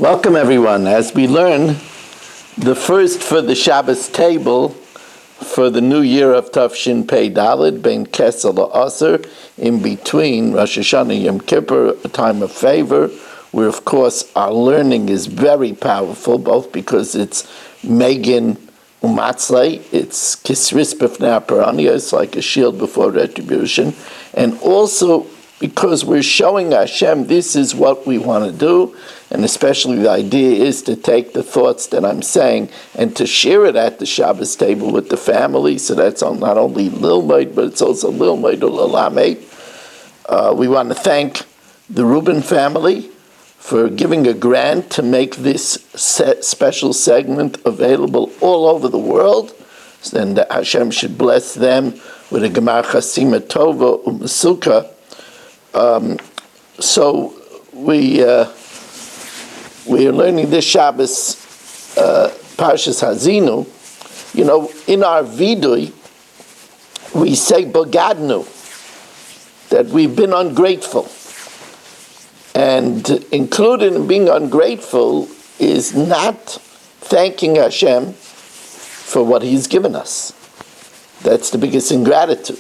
Welcome everyone. As we learn the first for the Shabbos table for the new year of Tafshin Pei Daled, Ben Kesel Aser, in between Rosh Hashanah and Yom Kippur, a time of favor, where of course our learning is very powerful, both because it's Megan Umatzlei, it's Kisris B'fnei HaParanya, it's like a shield before retribution, and also because we're showing Hashem this is what we want to do, and especially the idea is to take the thoughts that I'm saying and to share it at the Shabbos table with the family, so that's not only Lilmaid, but it's also Lilmaid or Lalamed. We want to thank the Reuben family for giving a grant to make this special segment available all over the world, and that Hashem should bless them with a Gemar Chasima Tova U'Mesuka. So we are learning this Shabbos Parshas Haazinu. You know, in our vidui, we say Bogadnu, that we've been ungrateful. And included in being ungrateful is not thanking Hashem for what He's given us. That's the biggest ingratitude.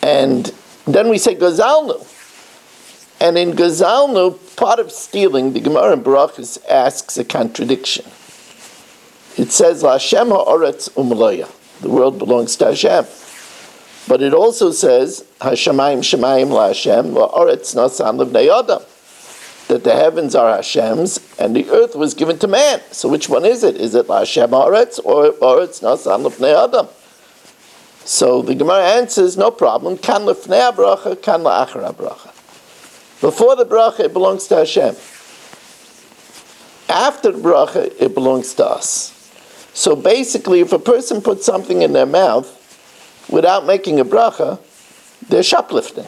And then we say Gazalnu. And in Gazalnu, part of stealing, the Gemara in Barachas asks a contradiction. It says, LaHashem ha'oretz u'maloya. The world belongs to Hashem. But it also says, Hashemayim shemayim LaHashem va'oretz nasan l'bnei Adam. That the heavens are Hashem's and the earth was given to man. So which one is it? Is it LaHashem ha'oretz or oretz nasan l'bnei Adam? So the Gemara answers, no problem. Kan lefnei bracha, kan la'achar bracha. Before the bracha, it belongs to Hashem. After the bracha, it belongs to us. So basically, if a person puts something in their mouth without making a bracha, they're shoplifting.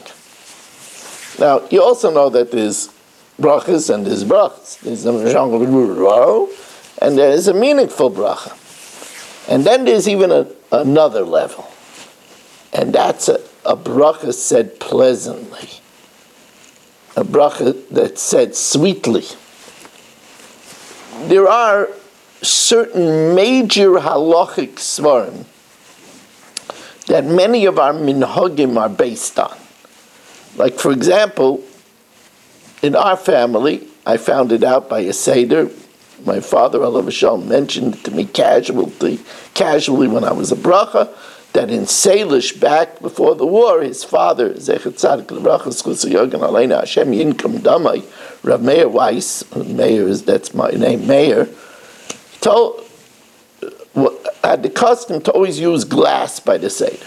Now, you also know that there's brachas and there's brachas. There's a and there is a meaningful bracha. And then there's even another level. And that's a bracha said pleasantly. A bracha that's said sweetly. There are certain major halachic svarim that many of our minhagim are based on. Like, for example, in our family, I found it out by a seder. My father, Alav Shalom, mentioned it to me casually when I was a bracha, that in Salish, back before the war, his father, Zechet Tzadik L'Bracha, Schus Yogan Aleina Hashem Yinkum Damai, Rav Meir Weiss, that's my name, Meir, had the custom to always use glass by the Seder.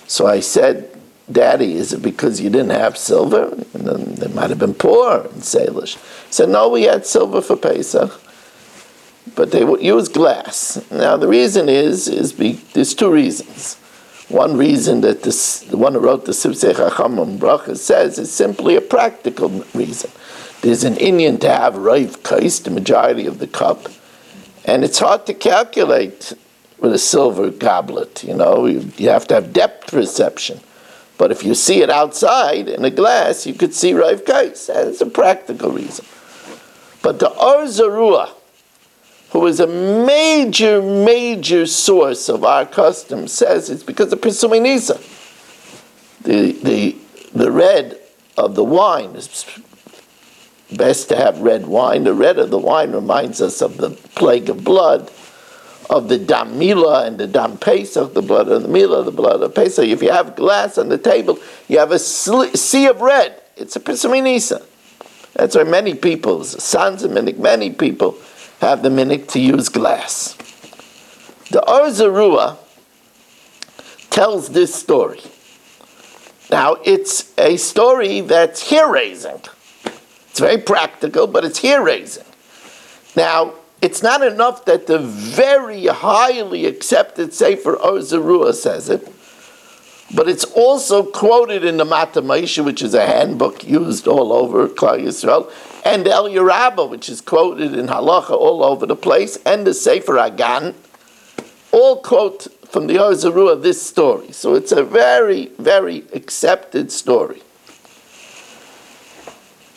So I said, Daddy, is it because you didn't have silver? And then they might have been poor in Salish. He said, no, we had silver for Pesach, but they would use glass. Now the reason is there's two reasons. One reason that the one who wrote the Sivsei Chachamim Bracha says is simply a practical reason. There's an Indian to have Rav Kais, the majority of the cup, and it's hard to calculate with a silver goblet. You know, you have to have depth perception. But if you see it outside in a glass, you could see Rav Kais. That's a practical reason. But the Or Zarua, who is a major source of our custom, says it's because of Pesumei Nisa. The red of the wine is best to have red wine. The red of the wine reminds us of the plague of blood, of the Dam Mila and the Dam Pesach, the blood of the Mila, the blood of Pesach. If you have glass on the table, you have a sea of red. It's a Pesumei Nisa. That's why many people, sons and many people, have the minhag to use glass. The Or Zarua tells this story. Now, it's a story that's hair-raising. It's very practical, but it's hair-raising. Now, it's not enough that the very highly accepted Sefer Or Zarua says it, but it's also quoted in the Mata Moshe, which is a handbook used all over Klal Yisrael, and El Yerabah, which is quoted in Halacha all over the place, and the Sefer Hagan, all quote from the Or Zarua this story. So it's a very accepted story.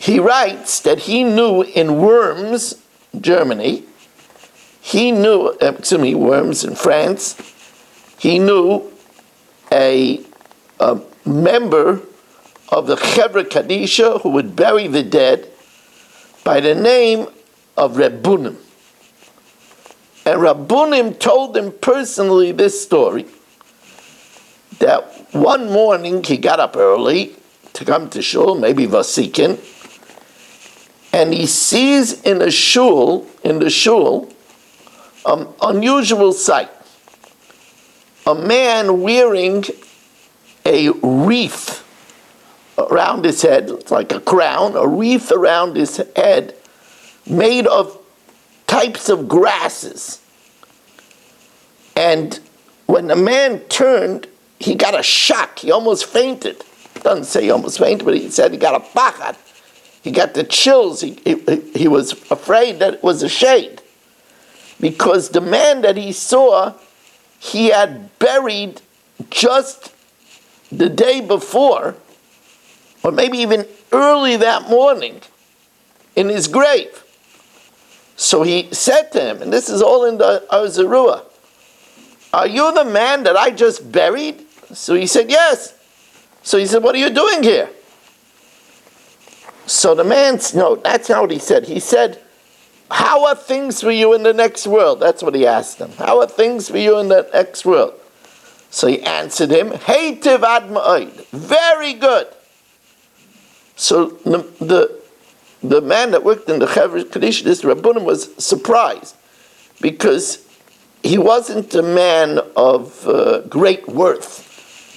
he writes that he knew in Worms, Germany, Worms in France, he knew a member of the Chevra Kadisha who would bury the dead by the name of Rabbunim. And Rabbunim told him personally this story, that one morning he got up early to come to shul, maybe Vasikin, and he sees in the shul, unusual sight. A man wearing a wreath around his head, it's like a crown, a wreath around his head made of types of grasses. And when the man turned, he got a shock. He almost fainted. Doesn't say he almost fainted, but he said he got a pachad. He got the chills. He was afraid that it was a shade. Because the man that he saw, he had buried just the day before, or maybe even early that morning, in his grave. So he said to him, and this is all in the Haazinu, "Are you the man that I just buried?" So he said, "Yes." So he said, "What are you doing here?" So the no, that's not what he said. He said, "How are things for you in the next world?" That's what he asked him. "How are things for you in the next world?" So he answered him, "Heitiv ad ma'od," very good. So the man that worked in the Chevra Kadisha, this Rabbunim, was surprised because he wasn't a man of great worth.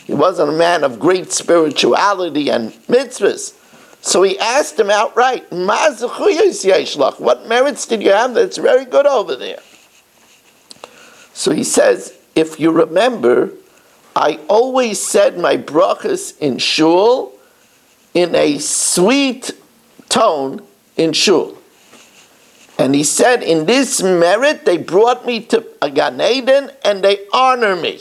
He wasn't a man of great spirituality and mitzvahs. So he asked him outright, "What merits did you have that's very good over there?" So he says, "If you remember, I always said my brachas in shul in a sweet tone in shul. And he said, in this merit, they brought me to a Gan Eden and they honor me."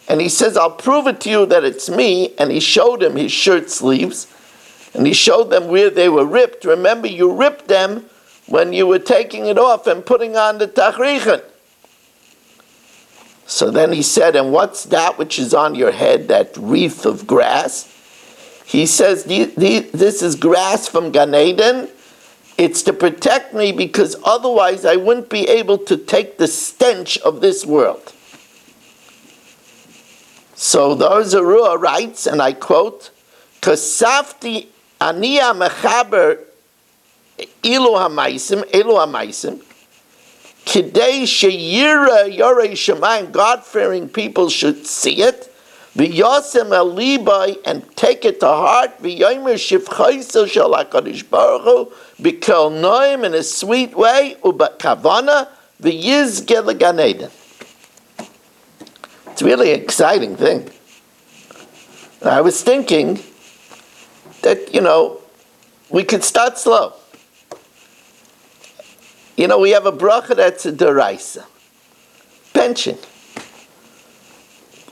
And he says, "I'll prove it to you that it's me." And he showed him his shirt sleeves. And he showed them where they were ripped. Remember, you ripped them when you were taking it off and putting on the tachrichin. So then he said, "And what's that which is on your head, that wreath of grass?" He says, "This is grass from Gan Eden. It's to protect me because otherwise I wouldn't be able to take the stench of this world." So the Haazinu writes, and I quote, "Kasafti aniya mechaber elu hamaisim, kidei sheyira yorei shemayim, God-fearing people should see it, v'yosem el libai, and take it to heart, v'yomer shivchayso shel HaKadosh Baruch Hu, b'kel noim, in a sweet way, u'b'kavana, v'yizge l'Gan Eden." It's really an exciting thing. And I was thinking that, we could start slow. We have a bracha that's a deraisa. Benching.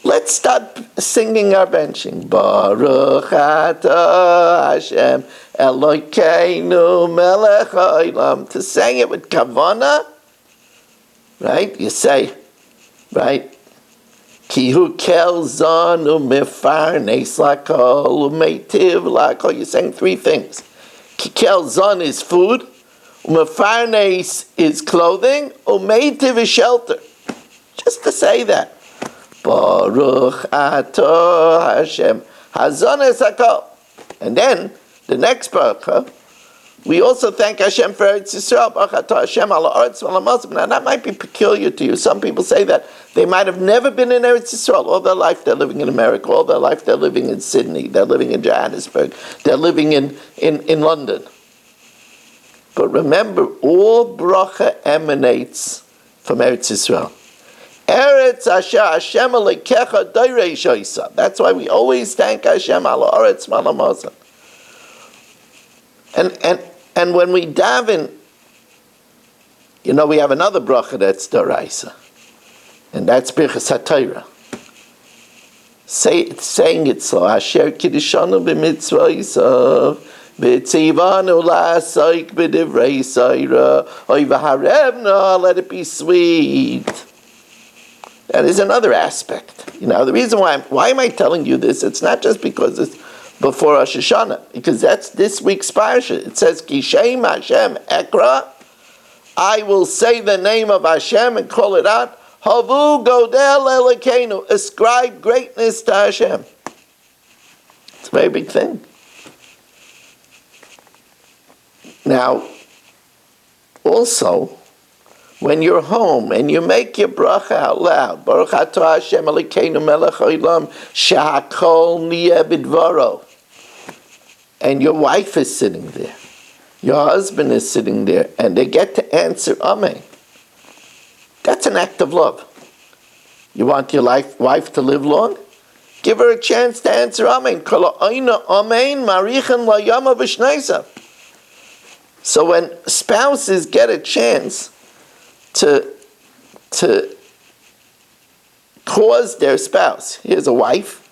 Let's start singing our benching. Baruch atah Hashem Elokeinu melech haolam. To sing it with kavana, right? You say, right? Ki hu kel zon u'mefarnes lakol u'meitiv lakol. You're saying three things. Ki kel zon is food, u'mefarnes is clothing, u'meitiv is shelter. Just to say that. Baruch atah Hashem hazon es hakol. And then the next bracha, we also thank Hashem for Eretz Yisrael. Baruch atah Hashem ala haaretz v'ala masim. Now that might be peculiar to you. Some people say that they might have never been in Eretz Yisrael. All their life they're living in America. All their life they're living in Sydney. They're living in Johannesburg. They're living in London. But remember, all bracha emanates from Eretz Yisrael. Eretz asher Hashem alekecha doirei shoisa. That's why we always thank Hashem ala haaretz v'ala masim. And when we daven, we have another bracha that's deraisa, and that's birchas haTorah. Saying it so. Asher kiddishanu b'mitzvah yisav V'tzivanu la'asoik b'divrei soira, oy v'harevna, let it be sweet. That is another aspect. The reason why am I telling you this? It's not just because it's before Rosh Hashanah, because that's this week's parsha. It says, Kishem Hashem Ekra, I will say the name of Hashem and call it out. Havu Godel Elokeinu, ascribe greatness to Hashem. It's a very big thing. Now, also, when you're home and you make your bracha out loud, Baruch atah Hashem Elokeinu melech haolam shehakol niyeh bidvaro, and your wife is sitting there, your husband is sitting there, and they get to answer Amen. That's an act of love. You want your wife to live long? Give her a chance to answer Amen. Kol ha'oina Amen marichen la'yama v'shneisa. So when spouses get a chance to cause their spouse, here's a wife,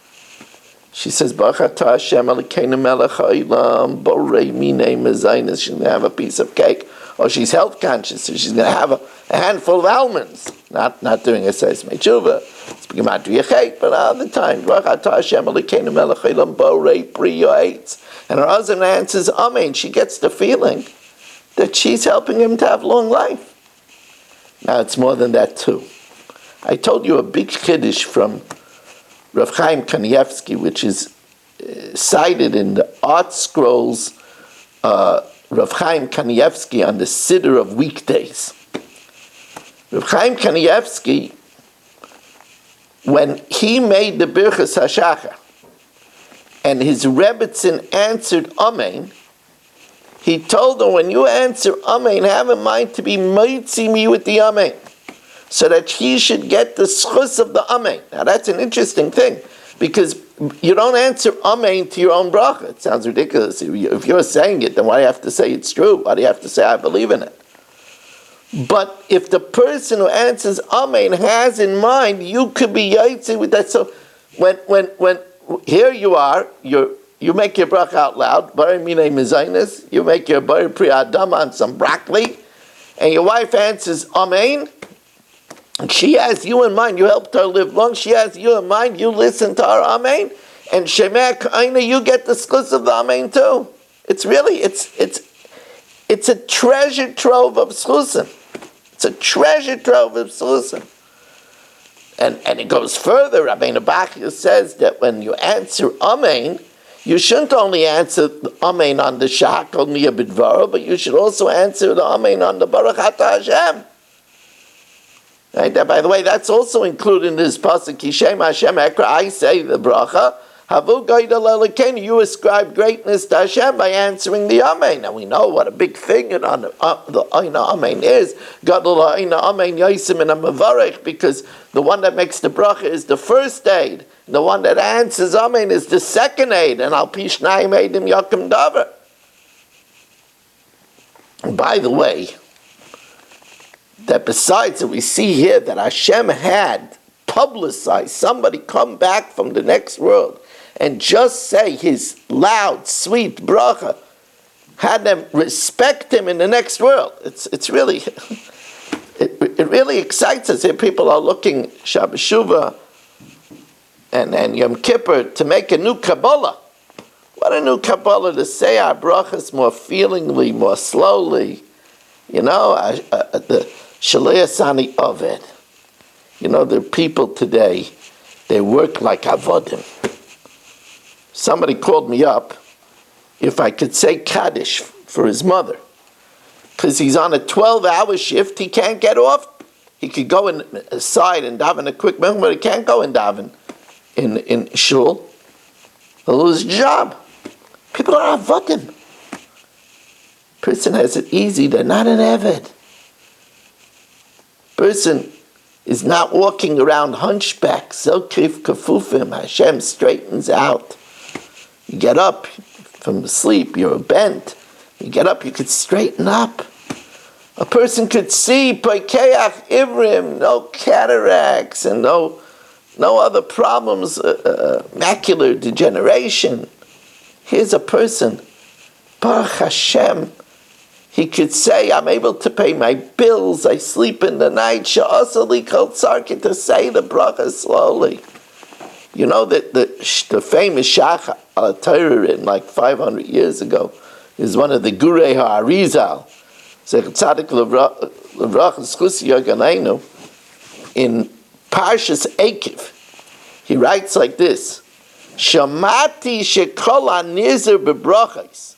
she says, Baruch atah Hashem Elokeinu melech haolam borei minei mezainis. She's going to have a piece of cake. Or she's health conscious, so she's going to have a handful of almonds. Not doing a seis mechuva, speaking about cake, but all the time. Baruch atah Hashem Elokeinu melech haolam borei pri yoetz. And her husband answers Amen. She gets the feeling that she's helping him to have long life. Now it's more than that too. I told you a big chiddush from Rav Chaim Kanievsky, which is cited in the Art Scrolls, Rav Chaim Kanievsky on the Siddur of weekdays. Rav Chaim Kanievsky, when he made the Birchas HaShachar, and his Rebbetzin answered Amen, he told her, when you answer Amen, have in mind to be mitzi me with the Amen, so that he should get the schus of the Amen. Now that's an interesting thing, because you don't answer Amen to your own bracha. It sounds ridiculous. If you're saying it, then why do you have to say it's true? Why do you have to say I believe in it? But if the person who answers Amen has in mind, you could be yaitzi with that. So when here you are, you make your bracha out loud, bari minei mezainis, you make your bari pri adam on some broccoli, and your wife answers Amen, and she has you in mind, you helped her live long, she has you in mind, you listen to her Amen, and Shemeh K'aina, you get the schus of the Amen too. It's really, it's a treasure trove of schusim. It's a treasure trove of schusim. And it goes further. Rabbeinu Bachya says that when you answer Amen, you shouldn't only answer the Amen on the Shahakol Niyeh Bidvaro, but you should also answer the Amen on the Baruch Atah Hashem. Right? By the way, that's also included in this pasuk, Kishem Hashem Ekra, I say the bracha, Havu Gaidal Elokeinu, you ascribe greatness to Hashem by answering the Amen. Now we know what a big thing on the Oina Amen is. Gadol Oina Amen Yaisim and Amavarech, because the one that makes the bracha is the first aid. The one that answers Amen is the second aid. And Al Pishnayim Eidim Yakim Davar. By the way, that besides that we see here that Hashem had publicized somebody come back from the next world and just say his loud, sweet bracha, had them respect him in the next world. It's really, it really excites us. Here people are looking Shabbos Shuvah and Yom Kippur to make a new Kabbalah. What a new Kabbalah to say our brachas more feelingly, more slowly. The Shalei Asani Oved. There are people today, they work like avodim. Somebody called me up if I could say Kaddish for his mother. Because he's on a 12-hour shift, he can't get off. He could go inside and daven a quick minute, but he can't go and daven in shul. He'll lose his job. People are avodim. Person has it easy, they're not an eved. Person is not walking around hunchback, Zilkif Kafufim, Hashem straightens out. You get up from sleep, you're bent. You get up, you could straighten up. A person could see Paikeach Ivrim, no cataracts and no other problems, macular degeneration. Here's a person Baruch Hashem, he could say, I'm able to pay my bills, I sleep in the night, Sha'asali kol tzarki, to say the bracha slowly. You know that the famous Shach al-Torah written like 500 years ago is one of the Gurei HaArizal, Tzadik L'Vrach S'chusi Yoganenu, in Parshas Ekiv. He writes like this, Shamati shekol ha-nizir bebrachos,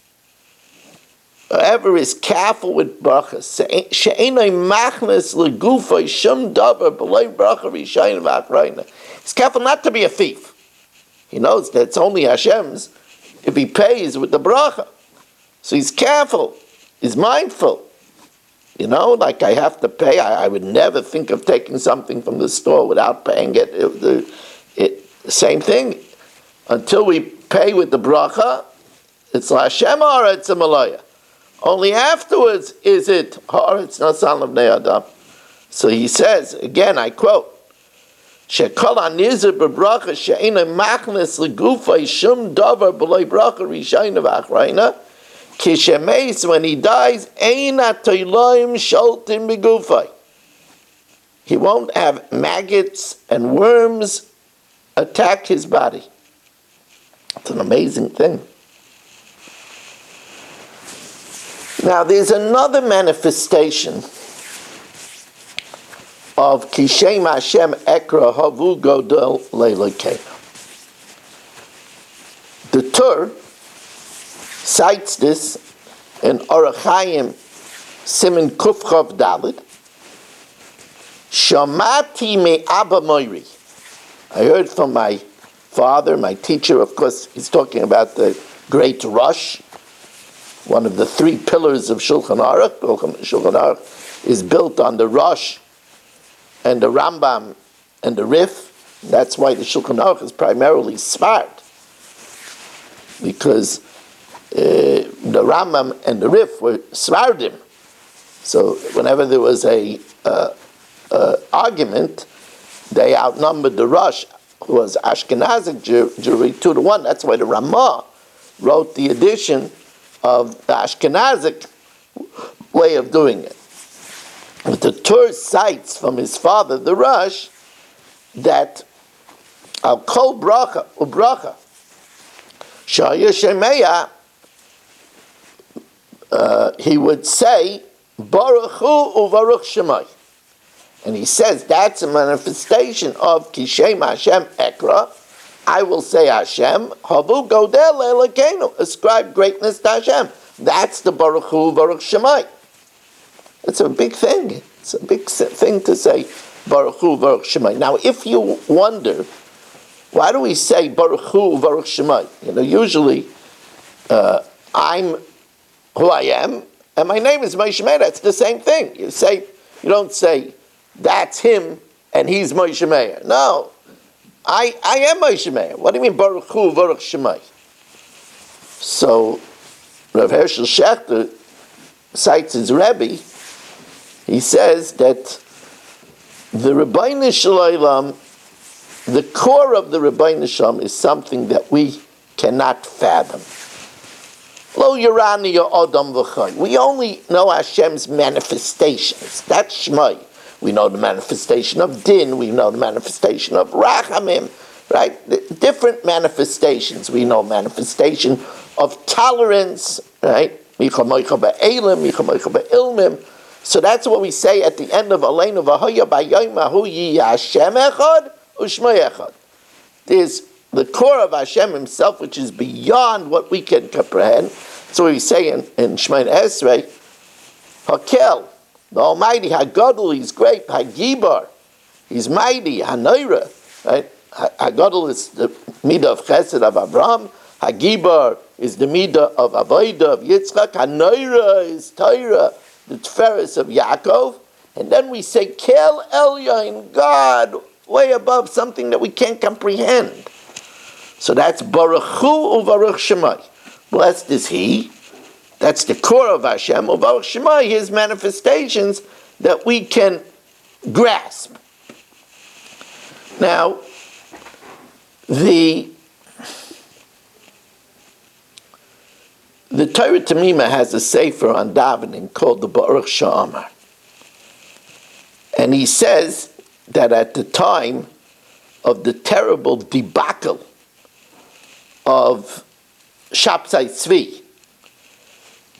whoever is careful with brachas, she'enoi machnes legufoi shum davar b'loi bracha rishayim v'achrayna. He's careful not to be a thief. He knows that it's only Hashem's if he pays with the bracha. So he's careful. He's mindful. You know, like I have to pay. I would never think of taking something from the store without paying it. Same thing. Until we pay with the bracha, it's Hashem or it's a malaya. Only afterwards is it haaretz nasan l'bnei adam. So he says, again, I quote, Shekol ha-nizir bebracha she'ena machnes legufay shum davar b'loi bracha rishayna v'achrayna kishemeis, when he dies, eina toiloim sholtim begufay. He won't have maggots and worms attack his body. It's an amazing thing. Now, there's another manifestation of Kishem Hashem Ekra Havu Godel Leilokei. The Tur cites this in Orach Chaim Siman Kufchav Dalet. Shamati me Abba Moiri. I heard from my father, my teacher. Of course, he's talking about the great Rosh, one of the three pillars of Shulchan Aruch. Shulchan Aruch is built on the Rosh and the Rambam and the Rif. That's why the Shulchan Aruch is primarily Svart, because the Rambam and the Rif were Svardim. So whenever there was a argument, they outnumbered the Rosh, who was Ashkenazic Jewry, 2-1. That's why the Ramah wrote the edition of the Ashkenazic way of doing it. But the Tur cites from his father, the Rosh, that Al Kol Bracha Ubracha Shaya Shemeya, he would say Baruch Hu Uvaruch Shemai. And he says that's a manifestation of Kishem Hashem Ekra. I will say Hashem, Havu Godel Elokeinu, ascribe greatness to Hashem. That's the Baruch Hu Baruch Shemai. It's a big thing. It's a big thing to say Baruch Hu Baruch Shemai. Now, if you wonder, why do we say Baruch Hu Baruch Shemai? You know, usually I'm who I am, and my name is Moshe Meir. That's the same thing. You don't say that's him and he's Moshe Meir. No. I am Moshe Meir. What do you mean Baruch Hu Baruch Shemai? So Rav Hershel Schachter cites his Rebbe. He says that the Rebbeinu Shalom, the core of the Rebbeinu Shalom is something that we cannot fathom. Lo Yerani Adam V'chai. We only know Hashem's manifestations. That's Shmai. We know the manifestation of Din. We know the manifestation of Rachamim. Right? The different manifestations. We know manifestation of tolerance. Right? Micha Moicha Ba'elim, Micha Moicha Ba'ilmim. So that's what we say at the end of Aleinu V'hoya B'yoyim Ahu Yi Hashem Echad U'Shmai Echad. There's the core of Hashem Himself, which is beyond what we can comprehend. So we say in Shemona Esrei, Hakel, the Almighty, Hagadol, He's great, Hagibar, He's mighty, Hanoira, right? Hagadol is the midah of Chesed of Abraham, Hagibar is the midah of Avodah of Yitzchak, Hanoira is Torah, the Tiferes of Yaakov, and then we say Kel Elyon, God, way above something that we can't comprehend. So that's Baruch Hu Uvaruch Shemai. Blessed is He. That's the core of Hashem. Uvaruch Shemai, His manifestations that we can grasp. Now, the The Torah Tamima has a sefer on davening called the Baruch Sha'amar. And he says that at the time of the terrible debacle of Shabtai Tzvi,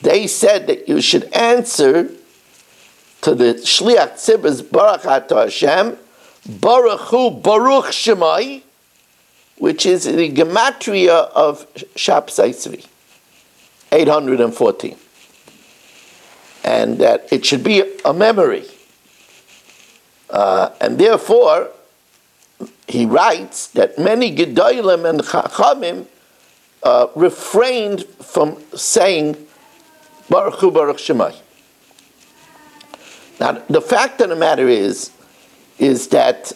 they said that you should answer to the Shliach Tzibur's Baruch Atah Hashem, Baruch Hu Baruch Shemai, which is the gematria of Shabtai Tzvi, 814. And that it should be a memory. And therefore, he writes that many Gedolim and Chachamim refrained from saying Baruch Hu Baruch Shemai. Now, the fact of the matter is that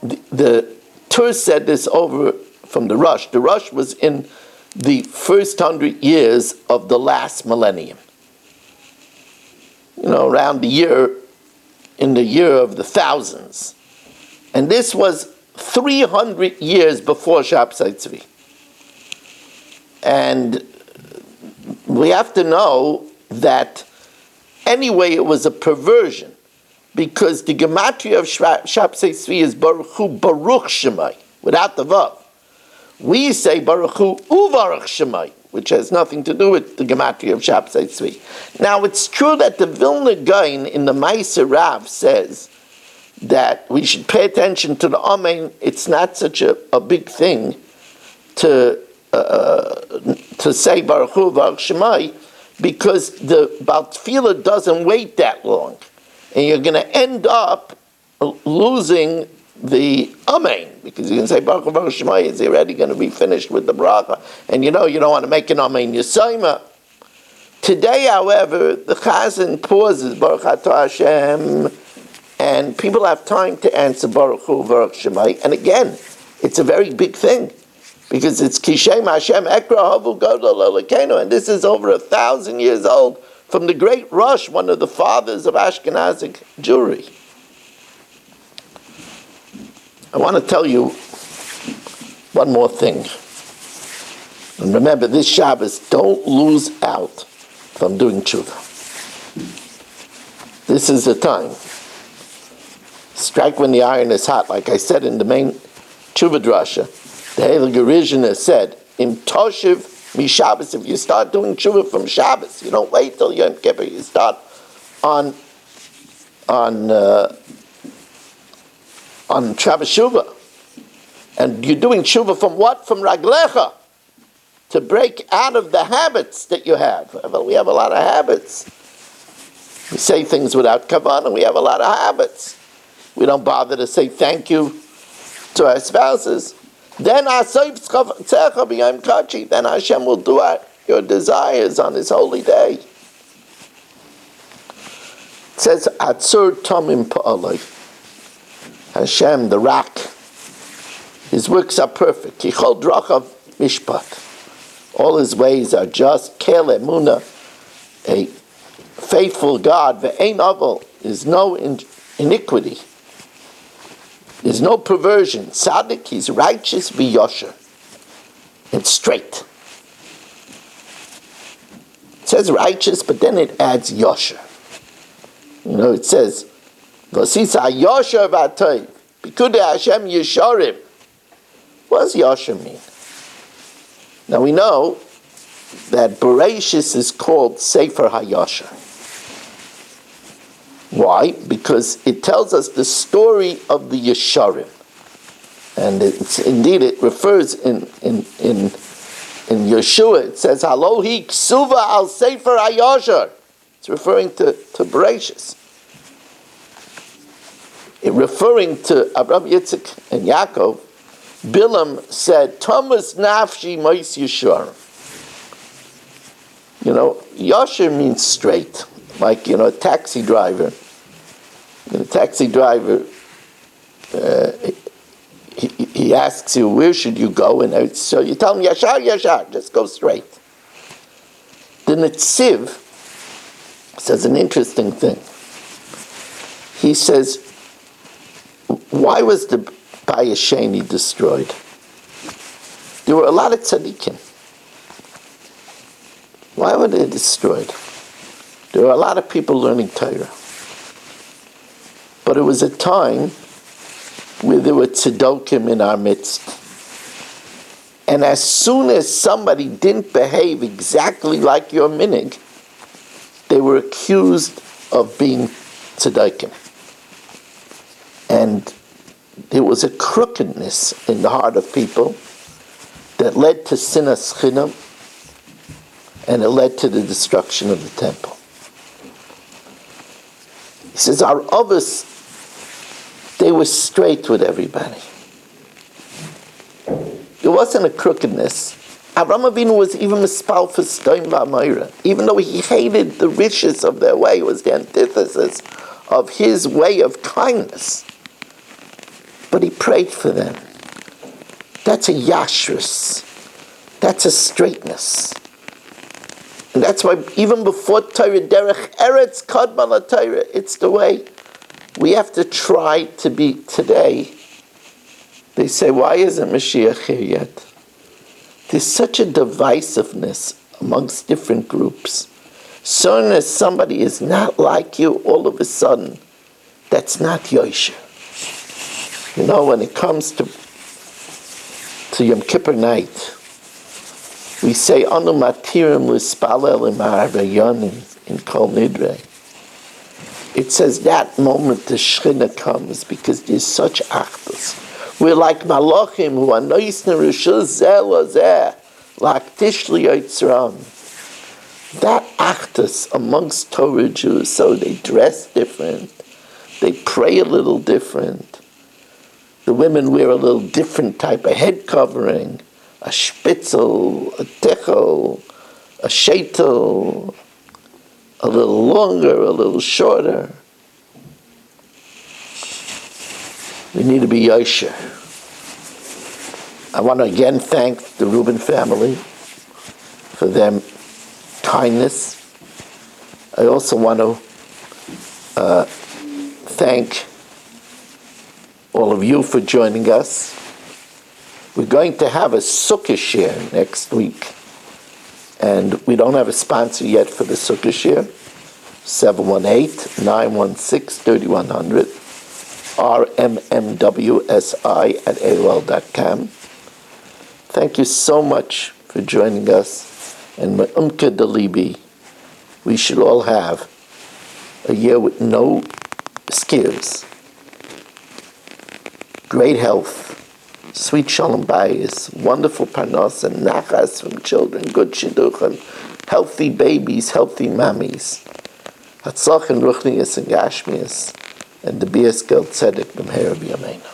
the Tur said this over from the Rush. The Rush was in the first 100 years of the last millennium. Around in the year of the thousands. And this was 300 years before Shabtai Tzvi. And we have to know that anyway it was a perversion, because the gematria of Shabtai Tzvi is Baruch Hu Baruch Shemai, without the Vav. We say Baruch Hu Uvarach Shemai, which has nothing to do with the gematria of Shabtai Tzvi. Now it's true that the Vilna Gaon in the Ma'aser Rav says that we should pay attention to the Amen. It's not such a big thing to say Baruch Hu Baruch Shemai, because the Baal Tefillah doesn't wait that long, and you're going to end up losing the Amen, because you're going to say Baruch Hu Baruch Shemai is already going to be finished with the bracha, and you don't want to make an Amen Yisayma. Today, however, the Chazan pauses Baruch Atah Hashem, and people have time to answer Baruch Hu Baruch Shemai, and again, it's a very big thing, because it's Kishem Hashem Ekra Havu Gadol Elokeinu, and this is over 1,000 years old from the great Rosh, one of the fathers of Ashkenazic Jewry. I want to tell you one more thing. And remember, this Shabbos, don't lose out from doing tshuva. This is the time. Strike when the iron is hot. Like I said in the main tshuva drasha, the Heilige Rishon said, Im Toshiv Mi Shabbos, if you start doing tshuva from Shabbos, you don't wait till Yom Kippur, you start on Shabbos Shuvah. And you're doing tshuva from what? From Raglecha. To break out of the habits that you have. Well, we have a lot of habits. We say things without kavanah, we have a lot of habits. We don't bother to say thank you to our spouses. Then Hashem will do your desires on His holy day. It says, Atzur Tomim Pa'alai. Hashem, the rock, His works are perfect. Kichol Drachav Mishpat. All His ways are just. Kel Emuna, a faithful God. Ve'ein Aval, is no iniquity. There's no perversion. Tzaddik, he's righteous, v'yosher. It's straight. It says righteous, but then it adds yosher. It says, V'sisa yosher v'atoiv, b'kudei Hashem yeshorim. What does yosher mean? Now we know that Bereshis is called Sefer HaYosher. Why? Because it tells us the story of the Yesharim, and it refers in Yeshua. It says Halohi Ksuva Al Sefer HaYosher. It's referring to Bereshis. It referring to Abraham, Yitzchak, and Yaakov. Bilam said, "Thomas Nafshi Mois Yesharim." Yosher means straight. Like, a taxi driver. The taxi driver, he asks you, where should you go? And so you tell him, Yashar, Yashar, just go straight. The Netziv says an interesting thing. He says, why was the Bayis Sheni destroyed? There were a lot of tzaddikim. Why were they destroyed? There were a lot of people learning Torah. But it was a time where there were tzedokим in our midst. And as soon as somebody didn't behave exactly like your minig, they were accused of being tzedakим. And there was a crookedness in the heart of people that led to sinas chinam, and it led to the destruction of the temple. He says, our others, they were straight with everybody. There wasn't a crookedness. Avraham Avinu was even mispal for Stoim V'Amayra. Even though he hated the riches of their way, it was the antithesis of his way of kindness. But he prayed for them. That's a yashrus. That's a straightness. And that's why even before Torah, derech eretz kadma LaTorah, it's the way we have to try to be today. They say, why isn't Mashiach here yet? There's such a divisiveness amongst different groups. Soon as somebody is not like you, all of a sudden, that's not Yosher. You know, when it comes to Yom Kippur night, we say, Anu matirim l'spalel imarayanim in Kol Nidre. It says that moment the Shechina comes because there's such achdus. We're like malachim who are noisne rishul zeh lazeh, laktish liyotzram. That achdus amongst Torah Jews, so they dress different, they pray a little different. The women wear a little different type of head covering, a spitzel, a techel, a sheitel, a little longer, a little shorter. We need to be Yosher. I want to again thank the Reuben family for their kindness. I also want to thank all of you for joining us. We're going to have a Sukkah share next week. And we don't have a sponsor yet for the Sukkah share. 718-916-3100. rmmwsi@aol.com. Thank you so much for joining us. And Me'umke Dalibi, we should all have a year with no scares, great health, sweet shalom bayis, wonderful parnas and nachas from children, good shidduchim, healthy babies, healthy mammies, hatzach and ruchnias and gashmias, and the bias gel tzedek b'mheir b'yameinu.